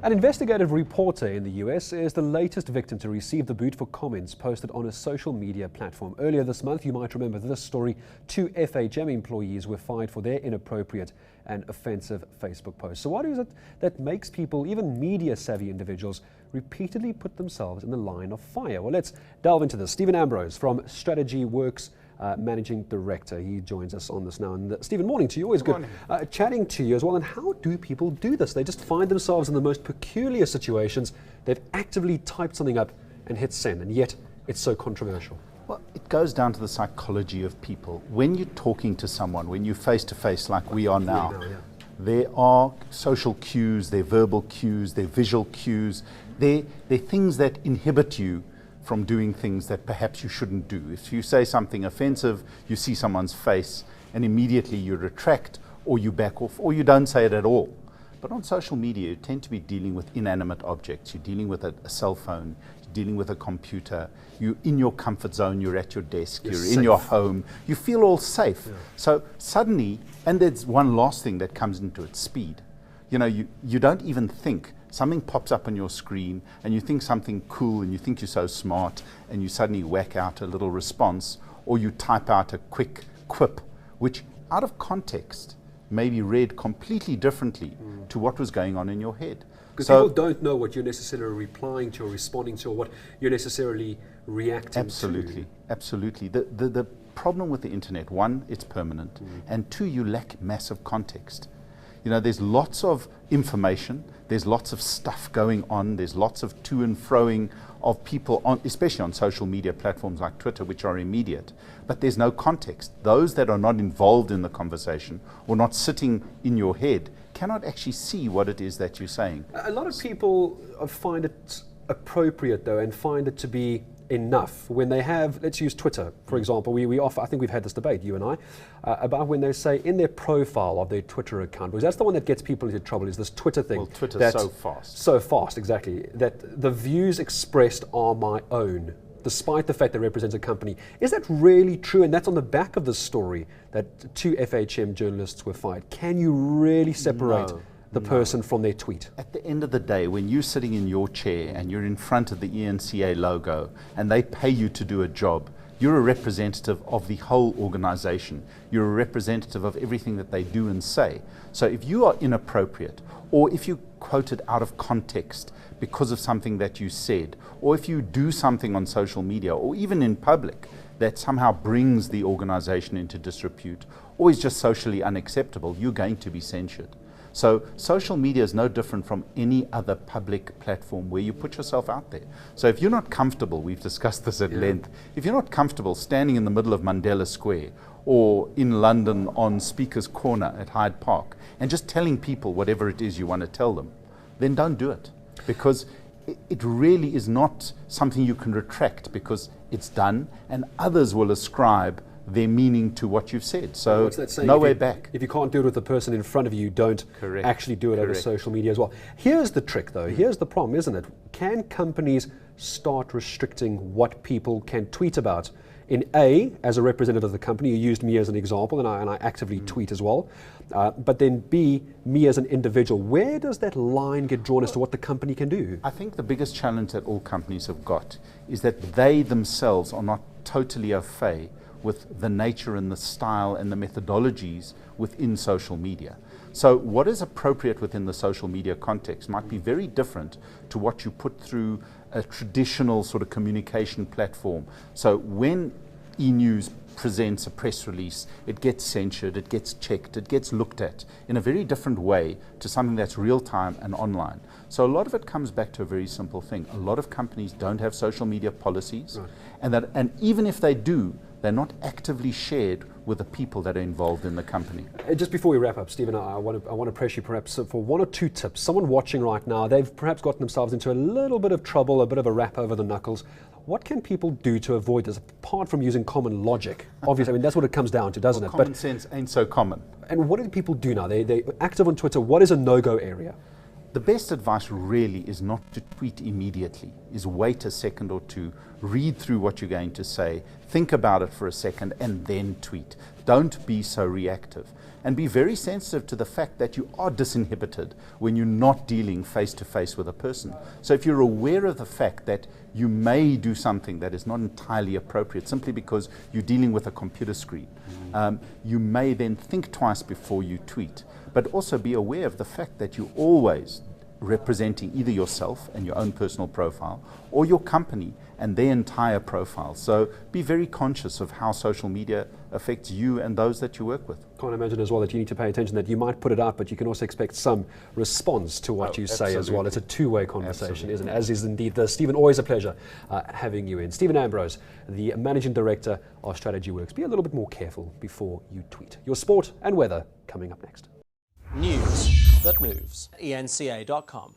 An investigative reporter in the US is the latest victim to receive the boot for comments posted on a social media platform. Earlier this month, you might remember this story, 2 FHM employees were fired for their inappropriate and offensive Facebook posts. So what is it that makes people, even media-savvy individuals, repeatedly put themselves in the line of fire? Well, let's delve into this. Stephen Ambrose from Strategy Worx, Managing Director. He joins us on this now. And Stephen, morning to you. Always good chatting to you as well. And how do people do this? They just find themselves in the most peculiar situations. They've actively typed something up and hit send, and yet it's so controversial. Well, it goes down to the psychology of people. When you're talking to someone, when you're face to face like we are now, there are social cues, there are verbal cues, there are visual cues, there are things that inhibit you from doing things that perhaps you shouldn't do. If you say something offensive, you see someone's face and immediately you retract or you back off or you don't say it at all. But on social media, you tend to be dealing with inanimate objects. You're dealing with a cell phone, you're dealing with a computer, you're in your comfort zone, you're at your desk, you're in your home, you feel all safe. Yeah. So suddenly, and there's one last thing that comes into it, speed. You know, you don't even think. Something pops up on your screen and you think something cool and you think you're so smart and you suddenly whack out a little response or you type out a quick quip, which out of context may be read completely differently to what was going on in your head. Because people don't know what you're necessarily replying to or responding to or what you're necessarily reacting to. Absolutely, absolutely. The problem with the internet, one, it's permanent, and two, you lack massive context. You know, there's lots of information, there's lots of stuff going on, there's lots of to and froing of people, especially on social media platforms like Twitter, which are immediate, but there's no context. Those that are not involved in the conversation or not sitting in your head cannot actually see what it is that you're saying. A lot of people find it appropriate, though, and find it to be enough when they have, let's use Twitter, for example. We offer, I think we've had this debate, you and I, about when they say in their profile of their Twitter account, because that's the one that gets people into trouble, is this Twitter thing. Well, Twitter's so fast. So fast, exactly. That the views expressed are my own, despite the fact they represent a company. Is that really true? And that's on the back of the story that 2 FHM journalists were fired. Can you really separate the person from their tweet? At the end of the day, when you're sitting in your chair and you're in front of the eNCA logo and they pay you to do a job, you're a representative of the whole organization. You're a representative of everything that they do and say. So if you are inappropriate, or if you quoted out of context because of something that you said, or if you do something on social media or even in public that somehow brings the organization into disrepute or is just socially unacceptable, you're going to be censured. So social media is no different from any other public platform where you put yourself out there. So if you're not comfortable, we've discussed this at length, if you're not comfortable standing in the middle of Mandela Square or in London on Speaker's Corner at Hyde Park and just telling people whatever it is you want to tell them, then don't do it. Because it really is not something you can retract because it's done and others will ascribe their meaning to what you've said. So no way back. If you can't do it with the person in front of you, don't actually do it over social media as well. Here's the trick though, here's the problem, isn't it? Can companies start restricting what people can tweet about? In A, as a representative of the company, you used me as an example, and I actively tweet as well. But then B, me as an individual. Where does that line get drawn as to what the company can do? I think the biggest challenge that all companies have got is that they themselves are not totally au fait with the nature and the style and the methodologies within social media. So what is appropriate within the social media context might be very different to what you put through a traditional sort of communication platform. So when e-news presents a press release, it gets censured, it gets checked, it gets looked at in a very different way to something that's real-time and online. So a lot of it comes back to a very simple thing. A lot of companies don't have social media policies, and even if they do, they're not actively shared with the people that are involved in the company. Just before we wrap up, Stephen, I want to press you perhaps for 1 or 2 tips. Someone watching right now, they've perhaps gotten themselves into a little bit of trouble, a bit of a rap over the knuckles. What can people do to avoid this, apart from using common logic? Obviously, I mean, that's what it comes down to, doesn't it? Common sense ain't so common. And what do people do now? They're active on Twitter. What is a no-go area? The best advice really is not to tweet immediately, is wait a second or two, read through what you're going to say, think about it for a second and then tweet. Don't be so reactive. And be very sensitive to the fact that you are disinhibited when you're not dealing face to face with a person. So if you're aware of the fact that you may do something that is not entirely appropriate simply because you're dealing with a computer screen, you may then think twice before you tweet. But also be aware of the fact that you're always representing either yourself and your own personal profile or your company and their entire profile. So be very conscious of how social media affects you and those that you work with. Can't imagine as well that you need to pay attention that you might put it up, but you can also expect some response to what you say as well. It's a two-way conversation, isn't it? As is indeed this. Stephen, always a pleasure having you in. Stephen Ambrose, the Managing Director of Strategy Worx. Be a little bit more careful before you tweet. Your sport and weather coming up next. News that moves. eNCA.com.